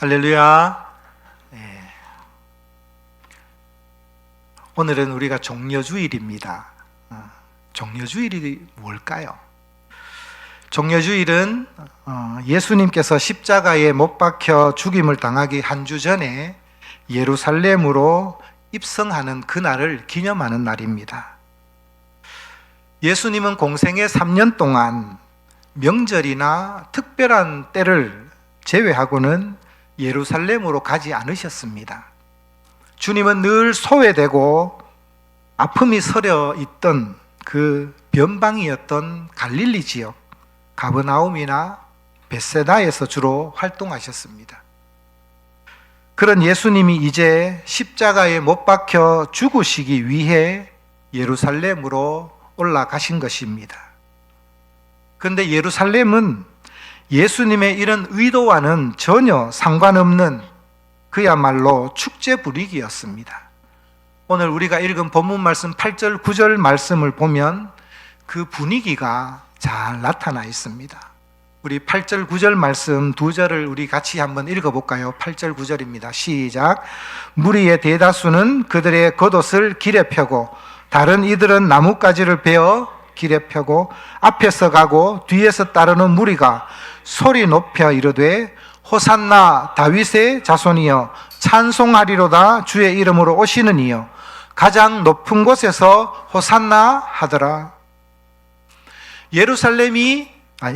할렐루야. 오늘은 우리가 종려주일입니다. 종려주일이 뭘까요? 종려주일은 예수님께서 십자가에 못 박혀 죽임을 당하기 한 주 전에 예루살렘으로 입성하는 그날을 기념하는 날입니다. 예수님은 공생의 3년 동안 명절이나 특별한 때를 제외하고는 예루살렘으로 가지 않으셨습니다. 주님은 늘 소외되고 아픔이 서려 있던 그 변방이었던 갈릴리 지역 가버나움이나 벳세다에서 주로 활동하셨습니다. 그런 예수님이 이제 십자가에 못 박혀 죽으시기 위해 예루살렘으로 올라가신 것입니다. 그런데 예루살렘은 예수님의 이런 의도와는 전혀 상관없는 그야말로 축제 분위기였습니다. 오늘 우리가 읽은 본문 말씀 8절, 9절 말씀을 보면 그 분위기가 잘 나타나 있습니다. 우리 8절, 9절 말씀 두 절을 우리 같이 한번 읽어볼까요? 8절, 9절입니다. 시작. 무리의 대다수는 그들의 겉옷을 길에 펴고 다른 이들은 나뭇가지를 베어 길에 펴고 앞에서 가고 뒤에서 따르는 무리가 소리 높여 이르되 호산나 다윗의 자손이여 찬송하리로다 주의 이름으로 오시는 이여 가장 높은 곳에서 호산나 하더라.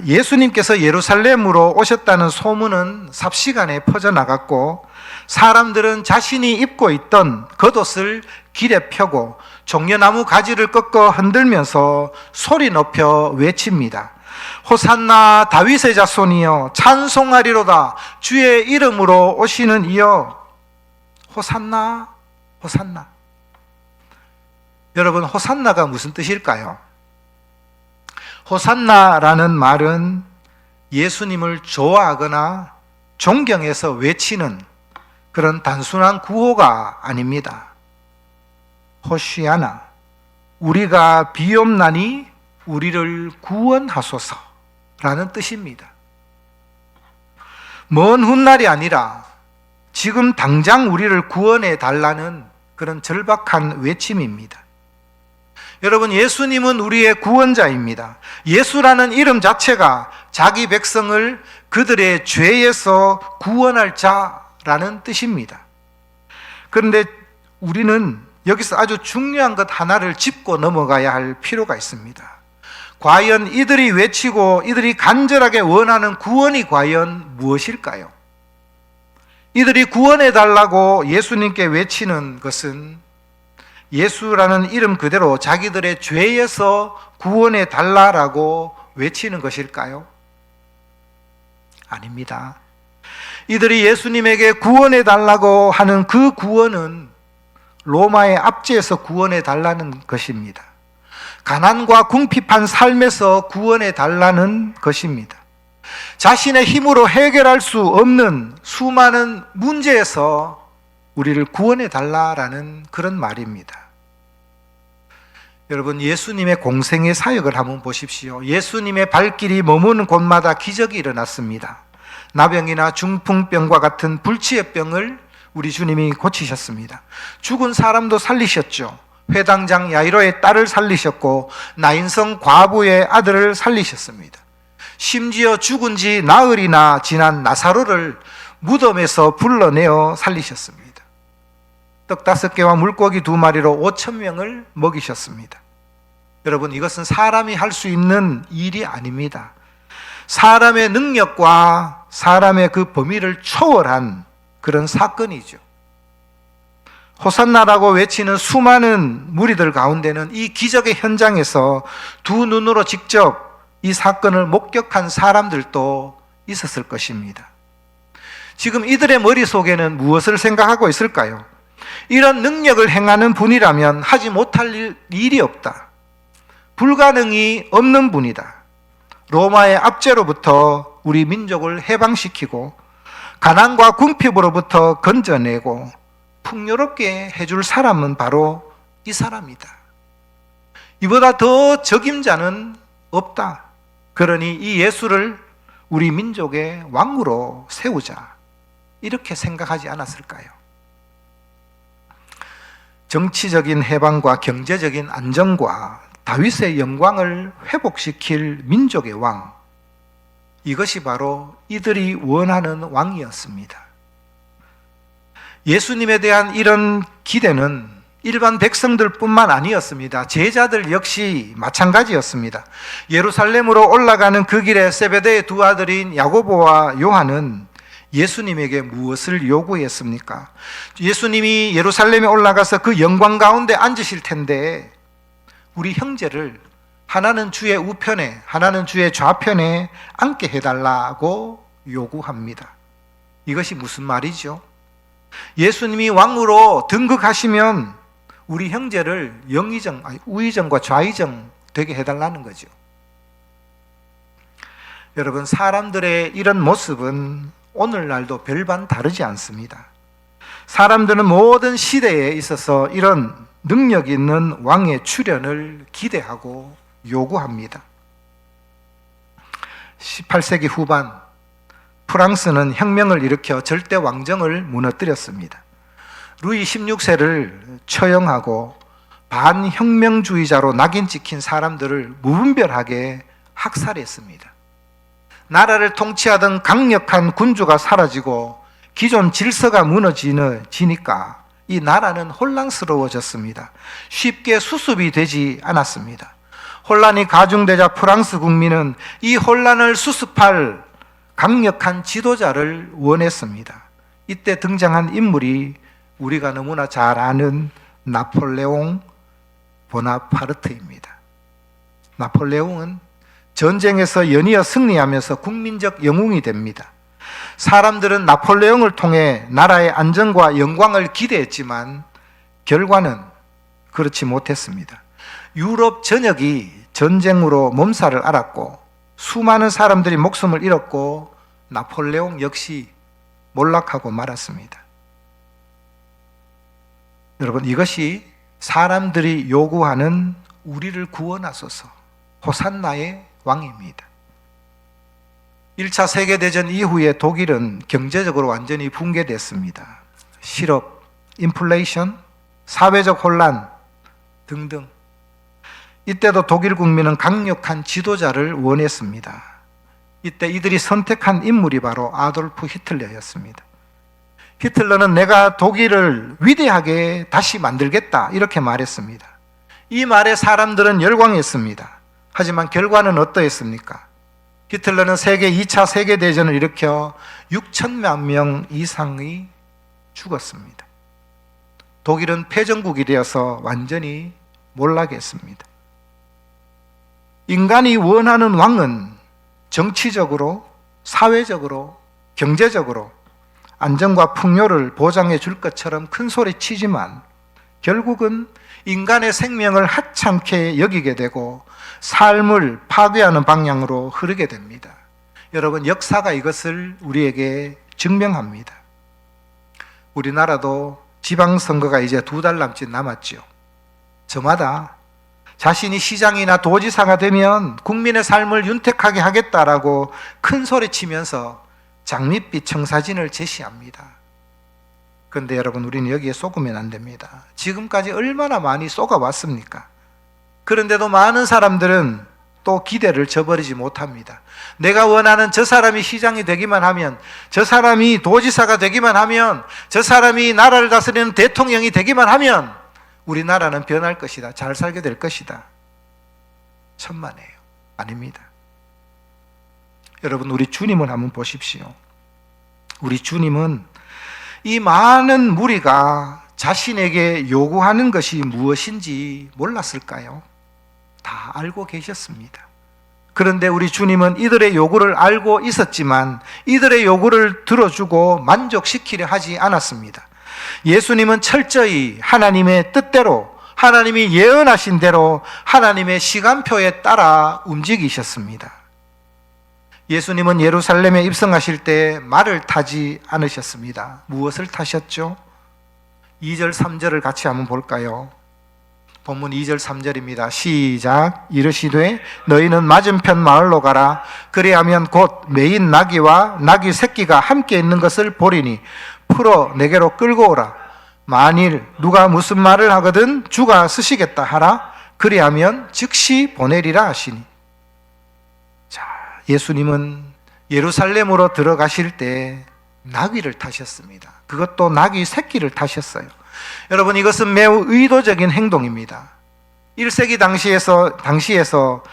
예수님께서 예루살렘으로 오셨다는 소문은 삽시간에 퍼져나갔고 사람들은 자신이 입고 있던 겉옷을 길에 펴고 종려나무 가지를 꺾어 흔들면서 소리 높여 외칩니다. 호산나 다윗의 자손이여 찬송하리로다 주의 이름으로 오시는 이여 호산나 호산나. 여러분, 호산나가 무슨 뜻일까요? 호산나라는 말은 예수님을 좋아하거나 존경해서 외치는 그런 단순한 구호가 아닙니다. 호시아나, 우리가 비옵나니 우리를 구원하소서라는 뜻입니다. 먼 훗날이 아니라 지금 당장 우리를 구원해 달라는 그런 절박한 외침입니다. 여러분, 예수님은 우리의 구원자입니다. 예수라는 이름 자체가 자기 백성을 그들의 죄에서 구원할 자라는 뜻입니다. 그런데 우리는 여기서 아주 중요한 것 하나를 짚고 넘어가야 할 필요가 있습니다. 과연 이들이 외치고 이들이 간절하게 원하는 구원이 과연 무엇일까요? 이들이 구원해 달라고 예수님께 외치는 것은 예수라는 이름 그대로 자기들의 죄에서 구원해 달라라고 외치는 것일까요? 아닙니다. 이들이 예수님에게 구원해 달라고 하는 그 구원은 로마의 압제에서 구원해 달라는 것입니다. 가난과 궁핍한 삶에서 구원해 달라는 것입니다. 자신의 힘으로 해결할 수 없는 수많은 문제에서 우리를 구원해 달라라는 그런 말입니다. 여러분, 예수님의 공생의 사역을 한번 보십시오. 예수님의 발길이 머무는 곳마다 기적이 일어났습니다. 나병이나 중풍병과 같은 불치의 병을 우리 주님이 고치셨습니다. 죽은 사람도 살리셨죠. 회당장 야이로의 딸을 살리셨고 나인성 과부의 아들을 살리셨습니다. 심지어 죽은 지 나흘이나 지난 나사로를 무덤에서 불러내어 살리셨습니다. 떡 5개와 물고기 2마리로 5,000명을 먹이셨습니다. 여러분, 이것은 사람이 할 수 있는 일이 아닙니다. 사람의 능력과 사람의 그 범위를 초월한 그런 사건이죠. 호산나라고 외치는 수많은 무리들 가운데는 이 기적의 현장에서 두 눈으로 직접 이 사건을 목격한 사람들도 있었을 것입니다. 지금 이들의 머릿속에는 무엇을 생각하고 있을까요? 이런 능력을 행하는 분이라면 하지 못할 일이 없다. 불가능이 없는 분이다. 로마의 압제로부터 우리 민족을 해방시키고 가난과 궁핍으로부터 건져내고 풍요롭게 해줄 사람은 바로 이 사람이다. 이보다 더 적임자는 없다. 그러니 이 예수를 우리 민족의 왕으로 세우자. 이렇게 생각하지 않았을까요? 정치적인 해방과 경제적인 안정과 다윗의 영광을 회복시킬 민족의 왕, 이것이 바로 이들이 원하는 왕이었습니다. 예수님에 대한 이런 기대는 일반 백성들뿐만 아니었습니다. 제자들 역시 마찬가지였습니다. 예루살렘으로 올라가는 그 길에 세베대의 두 아들인 야고보와 요한은 예수님에게 무엇을 요구했습니까? 예수님이 예루살렘에 올라가서 그 영광 가운데 앉으실 텐데 우리 형제를 하나는 주의 우편에 하나는 주의 좌편에 앉게 해달라고 요구합니다. 이것이 무슨 말이죠? 예수님이 왕으로 등극하시면 우리 형제를 우의정 좌의정 되게 해달라는 거죠. 여러분, 사람들의 이런 모습은 오늘날도 별반 다르지 않습니다. 사람들은 모든 시대에 있어서 이런 능력 있는 왕의 출현을 기대하고 요구합니다. 18세기 후반 프랑스는 혁명을 일으켜 절대 왕정을 무너뜨렸습니다. 루이 16세를 처형하고 반혁명주의자로 낙인 찍힌 사람들을 무분별하게 학살했습니다. 나라를 통치하던 강력한 군주가 사라지고 기존 질서가 무너지니까 이 나라는 혼란스러워졌습니다. 쉽게 수습이 되지 않았습니다. 혼란이 가중되자 프랑스 국민은 이 혼란을 수습할 강력한 지도자를 원했습니다. 이때 등장한 인물이 우리가 너무나 잘 아는 나폴레옹 보나파르트입니다. 나폴레옹은 전쟁에서 연이어 승리하면서 국민적 영웅이 됩니다. 사람들은 나폴레옹을 통해 나라의 안정과 영광을 기대했지만 결과는 그렇지 못했습니다. 유럽 전역이 전쟁으로 몸살을 앓았고 수많은 사람들이 목숨을 잃었고 나폴레옹 역시 몰락하고 말았습니다. 여러분, 이것이 사람들이 요구하는 우리를 구원하소서 호산나의 왕입니다. 1차 세계대전 이후에 독일은 경제적으로 완전히 붕괴됐습니다. 실업, 인플레이션, 사회적 혼란 등등. 이때도 독일 국민은 강력한 지도자를 원했습니다. 이때 이들이 선택한 인물이 바로 아돌프 히틀러였습니다. 히틀러는 내가 독일을 위대하게 다시 만들겠다 이렇게 말했습니다. 이 말에 사람들은 열광했습니다. 하지만 결과는 어떠했습니까? 히틀러는 세계 2차 세계대전을 일으켜 6천만 명 이상이 죽었습니다. 독일은 패전국이 되어서 완전히 몰락했습니다. 인간이 원하는 왕은 정치적으로, 사회적으로, 경제적으로 안정과 풍요를 보장해 줄 것처럼 큰 소리 치지만 결국은 인간의 생명을 하찮게 여기게 되고 삶을 파괴하는 방향으로 흐르게 됩니다. 여러분, 역사가 이것을 우리에게 증명합니다. 우리나라도 지방선거가 이제 2달 남짓 남았죠. 저마다 자신이 시장이나 도지사가 되면 국민의 삶을 윤택하게 하겠다라고 큰 소리 치면서 장밋빛 청사진을 제시합니다. 그런데 여러분, 우리는 여기에 속으면 안 됩니다. 지금까지 얼마나 많이 쏘가왔습니까? 그런데도 많은 사람들은 또 기대를 저버리지 못합니다. 내가 원하는 저 사람이 시장이 되기만 하면, 저 사람이 도지사가 되기만 하면, 저 사람이 나라를 다스리는 대통령이 되기만 하면 우리나라는 변할 것이다. 잘 살게 될 것이다. 천만에요. 아닙니다. 여러분, 우리 주님을 한번 보십시오. 우리 주님은 이 많은 무리가 자신에게 요구하는 것이 무엇인지 몰랐을까요? 다 알고 계셨습니다. 그런데 우리 주님은 이들의 요구를 알고 있었지만 이들의 요구를 들어주고 만족시키려 하지 않았습니다. 예수님은 철저히 하나님의 뜻대로, 하나님이 예언하신 대로 하나님의 시간표에 따라 움직이셨습니다. 예수님은 예루살렘에 입성하실 때 말을 타지 않으셨습니다. 무엇을 타셨죠? 2절, 3절을 같이 한번 볼까요? 본문 2절 3절입니다. 시작. 이르시되 너희는 맞은편 마을로 가라. 그리하면 곧 매인 나귀와 나귀 새끼가 함께 있는 것을 보리니 풀어 내게로 끌고 오라. 만일 누가 무슨 말을 하거든 주가 쓰시겠다 하라. 그리하면 즉시 보내리라 하시니. 자, 예수님은 예루살렘으로 들어가실 때 나귀를 타셨습니다. 그것도 나귀 새끼를 타셨어요. 여러분, 이것은 매우 의도적인 행동입니다. 1세기 당시에서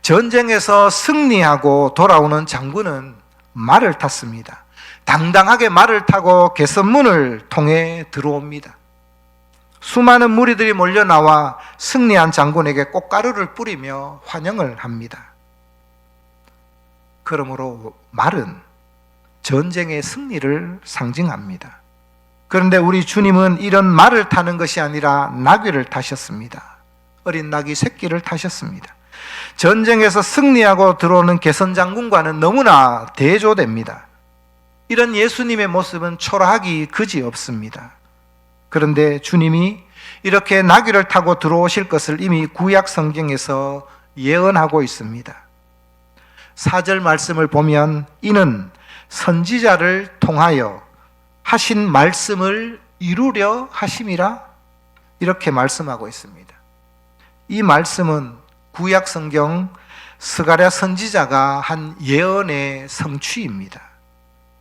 전쟁에서 승리하고 돌아오는 장군은 말을 탔습니다. 당당하게 말을 타고 개선문을 통해 들어옵니다. 수많은 무리들이 몰려 나와 승리한 장군에게 꽃가루를 뿌리며 환영을 합니다. 그러므로 말은 전쟁의 승리를 상징합니다. 그런데 우리 주님은 이런 말을 타는 것이 아니라 나귀를 타셨습니다. 어린 나귀 새끼를 타셨습니다. 전쟁에서 승리하고 들어오는 개선장군과는 너무나 대조됩니다. 이런 예수님의 모습은 초라하기 그지없습니다. 그런데 주님이 이렇게 나귀를 타고 들어오실 것을 이미 구약 성경에서 예언하고 있습니다. 4절 말씀을 보면 이는 선지자를 통하여 하신 말씀을 이루려 하심이라, 이렇게 말씀하고 있습니다. 이 말씀은 구약 성경 스가랴 선지자가 한 예언의 성취입니다.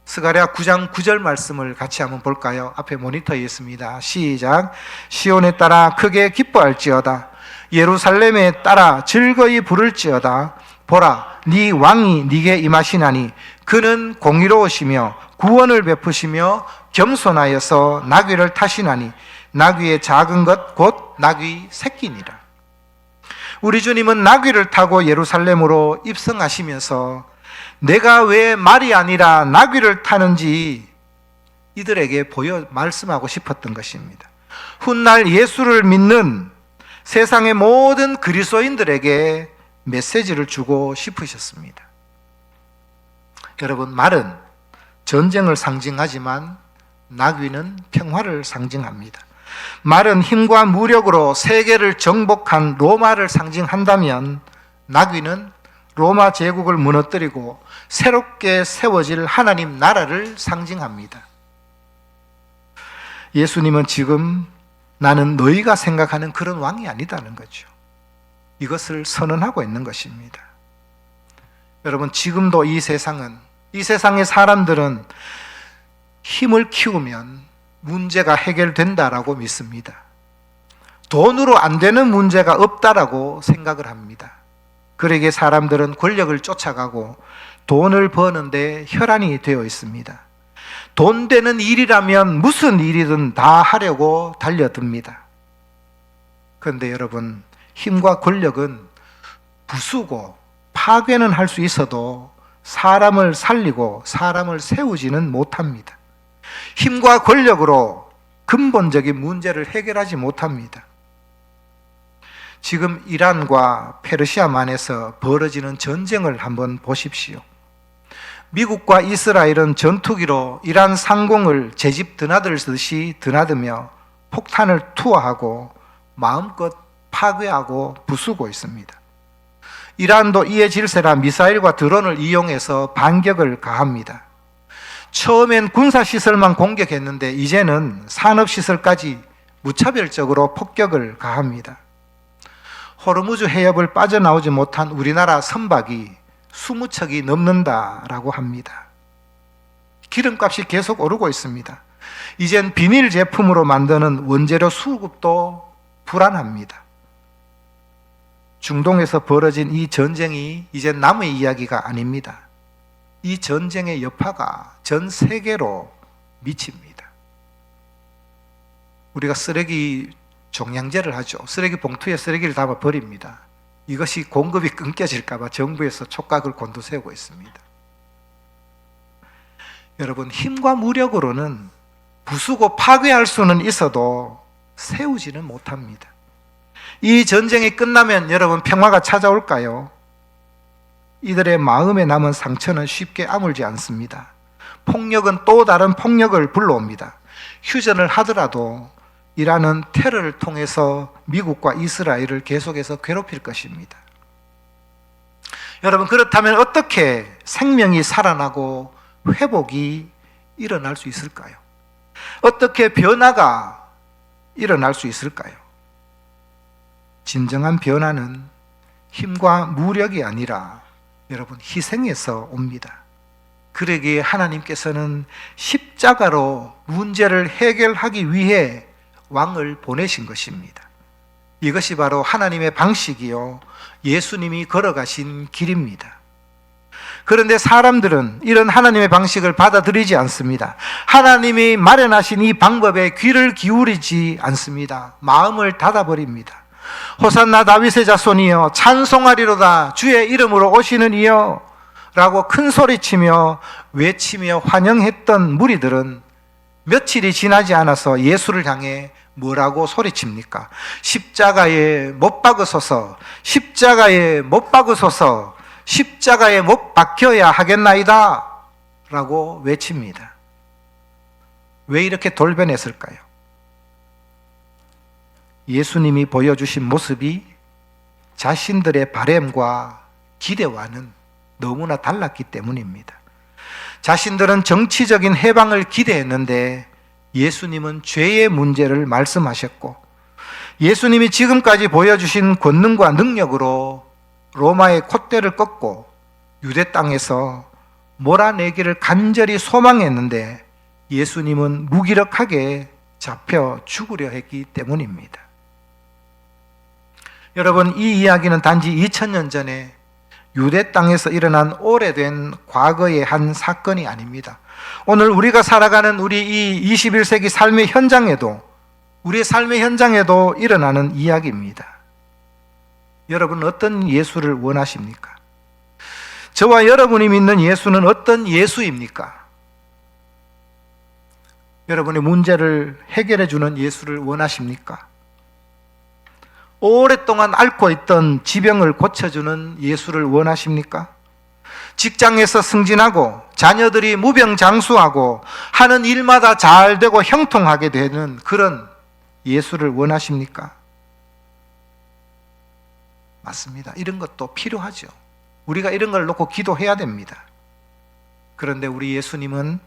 스가랴 9장 9절 말씀을 같이 한번 볼까요? 앞에 모니터에 있습니다. 시작. 시온에 따라 크게 기뻐할지어다. 예루살렘에 따라 즐거이 부를지어다. 보라, 네 왕이 네게 임하시나니 그는 공의로우시며 구원을 베푸시며 겸손하여서 나귀를 타시나니 나귀의 작은 것 곧 나귀 새끼니라. 우리 주님은 나귀를 타고 예루살렘으로 입성하시면서 내가 왜 말이 아니라 나귀를 타는지 이들에게 말씀하고 싶었던 것입니다. 훗날 예수를 믿는 세상의 모든 그리스도인들에게 메시지를 주고 싶으셨습니다. 여러분, 말은 전쟁을 상징하지만 나귀는 평화를 상징합니다. 말은 힘과 무력으로 세계를 정복한 로마를 상징한다면 나귀는 로마 제국을 무너뜨리고 새롭게 세워질 하나님 나라를 상징합니다. 예수님은 지금 나는 너희가 생각하는 그런 왕이 아니다는 거죠. 이것을 선언하고 있는 것입니다. 여러분, 지금도 이 세상의 사람들은 힘을 키우면 문제가 해결된다라고 믿습니다. 돈으로 안 되는 문제가 없다라고 생각을 합니다. 그러기에 사람들은 권력을 쫓아가고 돈을 버는데 혈안이 되어 있습니다. 돈 되는 일이라면 무슨 일이든 다 하려고 달려듭니다. 그런데 여러분, 힘과 권력은 부수고 파괴는 할 수 있어도 사람을 살리고 사람을 세우지는 못합니다. 힘과 권력으로 근본적인 문제를 해결하지 못합니다. 지금 이란과 페르시아만에서 벌어지는 전쟁을 한번 보십시오. 미국과 이스라엘은 전투기로 이란 상공을 제집 드나들듯이 드나들며 폭탄을 투하하고 마음껏 파괴하고 부수고 있습니다. 이란도 이에 질세라 미사일과 드론을 이용해서 반격을 가합니다. 처음엔 군사시설만 공격했는데 이제는 산업시설까지 무차별적으로 폭격을 가합니다. 호르무즈 해협을 빠져나오지 못한 우리나라 선박이 20척이 넘는다라고 합니다. 기름값이 계속 오르고 있습니다. 이젠 비닐 제품으로 만드는 원재료 수급도 불안합니다. 중동에서 벌어진 이 전쟁이 이제 남의 이야기가 아닙니다. 이 전쟁의 여파가 전 세계로 미칩니다. 우리가 쓰레기 종량제를 하죠. 쓰레기 봉투에 쓰레기를 담아 버립니다. 이것이 공급이 끊겨질까 봐 정부에서 촉각을 곤두세우고 있습니다. 여러분, 힘과 무력으로는 부수고 파괴할 수는 있어도 세우지는 못합니다. 이 전쟁이 끝나면 여러분 평화가 찾아올까요? 이들의 마음에 남은 상처는 쉽게 아물지 않습니다. 폭력은 또 다른 폭력을 불러옵니다. 휴전을 하더라도 이라는 테러를 통해서 미국과 이스라엘을 계속해서 괴롭힐 것입니다. 여러분, 그렇다면 어떻게 생명이 살아나고 회복이 일어날 수 있을까요? 어떻게 변화가 일어날 수 있을까요? 진정한 변화는 힘과 무력이 아니라 여러분 희생에서 옵니다. 그러기에 하나님께서는 십자가로 문제를 해결하기 위해 왕을 보내신 것입니다. 이것이 바로 하나님의 방식이요, 예수님이 걸어가신 길입니다. 그런데 사람들은 이런 하나님의 방식을 받아들이지 않습니다. 하나님이 마련하신 이 방법에 귀를 기울이지 않습니다. 마음을 닫아버립니다. 호산나 다윗의 자손이여 찬송하리로다, 주의 이름으로 오시는 이여 라고 큰 소리치며 외치며 환영했던 무리들은 며칠이 지나지 않아서 예수를 향해 뭐라고 소리칩니까? 십자가에 못 박으소서, 십자가에 못 박으소서, 십자가에 못 박혀야 하겠나이다 라고 외칩니다. 왜 이렇게 돌변했을까요? 예수님이 보여주신 모습이 자신들의 바램과 기대와는 너무나 달랐기 때문입니다. 자신들은 정치적인 해방을 기대했는데 예수님은 죄의 문제를 말씀하셨고, 예수님이 지금까지 보여주신 권능과 능력으로 로마의 콧대를 꺾고 유대 땅에서 몰아내기를 간절히 소망했는데 예수님은 무기력하게 잡혀 죽으려 했기 때문입니다. 여러분, 이 이야기는 단지 2000년 전에 유대 땅에서 일어난 오래된 과거의 한 사건이 아닙니다. 오늘 우리가 살아가는 우리 이 21세기 삶의 현장에도, 우리의 삶의 현장에도 일어나는 이야기입니다. 여러분, 어떤 예수를 원하십니까? 저와 여러분이 믿는 예수는 어떤 예수입니까? 여러분의 문제를 해결해 주는 예수를 원하십니까? 오랫동안 앓고 있던 지병을 고쳐주는 예수를 원하십니까? 직장에서 승진하고 자녀들이 무병장수하고 하는 일마다 잘 되고 형통하게 되는 그런 예수를 원하십니까? 맞습니다. 이런 것도 필요하죠. 우리가 이런 걸 놓고 기도해야 됩니다. 그런데 우리 예수님은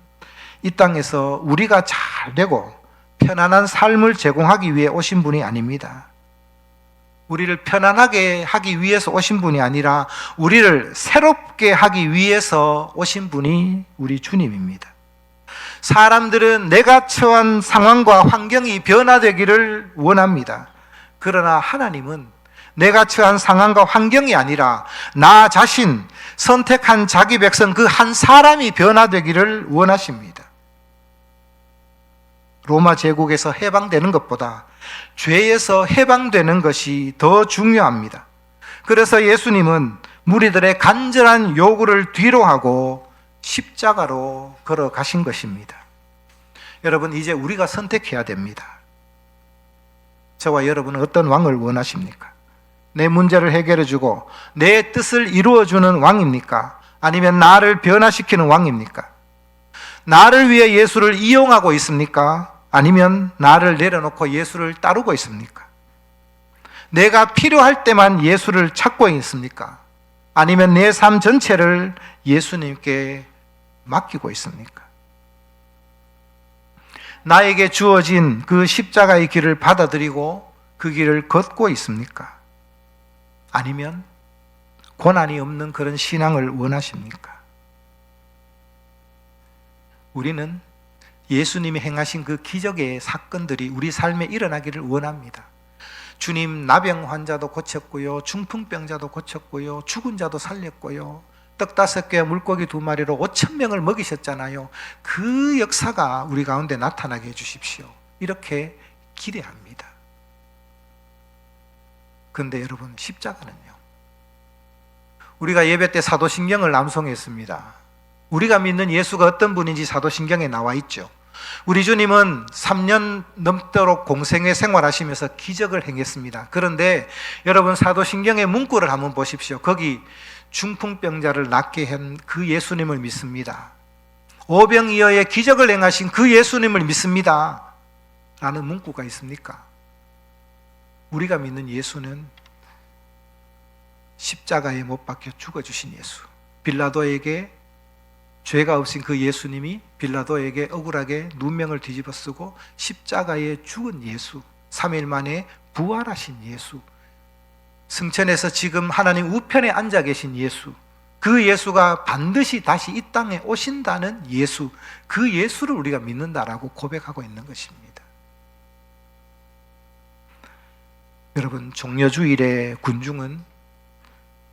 이 땅에서 우리가 잘 되고 편안한 삶을 제공하기 위해 오신 분이 아닙니다. 우리를 편안하게 하기 위해서 오신 분이 아니라 우리를 새롭게 하기 위해서 오신 분이 우리 주님입니다. 사람들은 내가 처한 상황과 환경이 변화되기를 원합니다. 그러나 하나님은 내가 처한 상황과 환경이 아니라 나 자신, 선택한 자기 백성 그 한 사람이 변화되기를 원하십니다. 로마 제국에서 해방되는 것보다 죄에서 해방되는 것이 더 중요합니다. 그래서 예수님은 무리들의 간절한 요구를 뒤로하고 십자가로 걸어가신 것입니다. 여러분, 이제 우리가 선택해야 됩니다. 저와 여러분은 어떤 왕을 원하십니까? 내 문제를 해결해주고 내 뜻을 이루어주는 왕입니까? 아니면 나를 변화시키는 왕입니까? 나를 위해 예수를 이용하고 있습니까? 아니면 나를 내려놓고 예수를 따르고 있습니까? 내가 필요할 때만 예수를 찾고 있습니까? 아니면 내 삶 전체를 예수님께 맡기고 있습니까? 나에게 주어진 그 십자가의 길을 받아들이고 그 길을 걷고 있습니까? 아니면 고난이 없는 그런 신앙을 원하십니까? 우리는 예수님이 행하신 그 기적의 사건들이 우리 삶에 일어나기를 원합니다. 주님, 나병 환자도 고쳤고요, 중풍병자도 고쳤고요, 죽은 자도 살렸고요, 떡 5개 물고기 2마리로 5,000명을 먹이셨잖아요. 그 역사가 우리 가운데 나타나게 해주십시오. 이렇게 기대합니다. 그런데 여러분, 십자가는요, 우리가 예배 때 사도신경을 낭송했습니다. 우리가 믿는 예수가 어떤 분인지 사도신경에 나와 있죠. 우리 주님은 3년 넘도록 공생애 생활하시면서 기적을 행했습니다. 그런데 여러분, 사도신경의 문구를 한번 보십시오. 거기 중풍병자를 낫게 한 그 예수님을 믿습니다. 오병이어의 기적을 행하신 그 예수님을 믿습니다. 라는 문구가 있습니까? 우리가 믿는 예수는 십자가에 못 박혀 죽어주신 예수, 빌라도에게 죄가 없인 그 예수님이 빌라도에게 억울하게 눈명을 뒤집어 쓰고 십자가에 죽은 예수, 3일 만에 부활하신 예수, 승천해서 지금 하나님 우편에 앉아 계신 예수, 그 예수가 반드시 다시 이 땅에 오신다는 예수, 그 예수를 우리가 믿는다라고 고백하고 있는 것입니다. 여러분, 종려주일에 군중은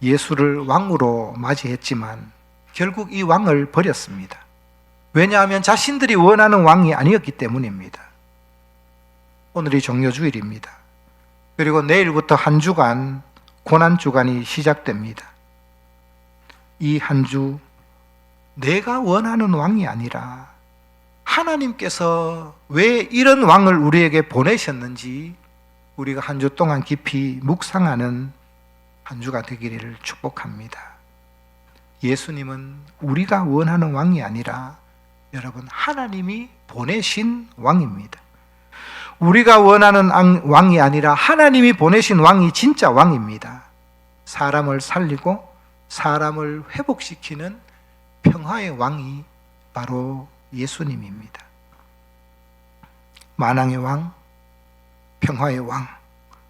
예수를 왕으로 맞이했지만 결국 이 왕을 버렸습니다. 왜냐하면 자신들이 원하는 왕이 아니었기 때문입니다. 오늘이 종려주일입니다. 그리고 내일부터 한 주간 고난주간이 시작됩니다. 이 한 주 내가 원하는 왕이 아니라 하나님께서 왜 이런 왕을 우리에게 보내셨는지 우리가 한 주 동안 깊이 묵상하는 한 주가 되기를 축복합니다. 예수님은 우리가 원하는 왕이 아니라 여러분 하나님이 보내신 왕입니다. 우리가 원하는 왕이 아니라 하나님이 보내신 왕이 진짜 왕입니다. 사람을 살리고 사람을 회복시키는 평화의 왕이 바로 예수님입니다. 만왕의 왕, 평화의 왕,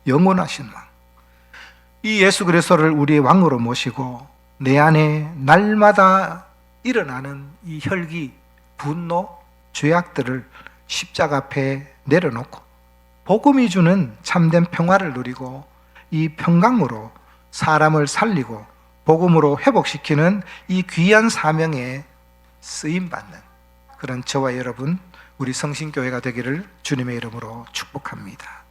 영원하신 왕, 이 예수 그리스도를 우리의 왕으로 모시고 내 안에 날마다 일어나는 이 혈기, 분노, 죄악들을 십자가 앞에 내려놓고 복음이 주는 참된 평화를 누리고 이 평강으로 사람을 살리고 복음으로 회복시키는 이 귀한 사명에 쓰임받는 그런 저와 여러분, 우리 성신교회가 되기를 주님의 이름으로 축복합니다.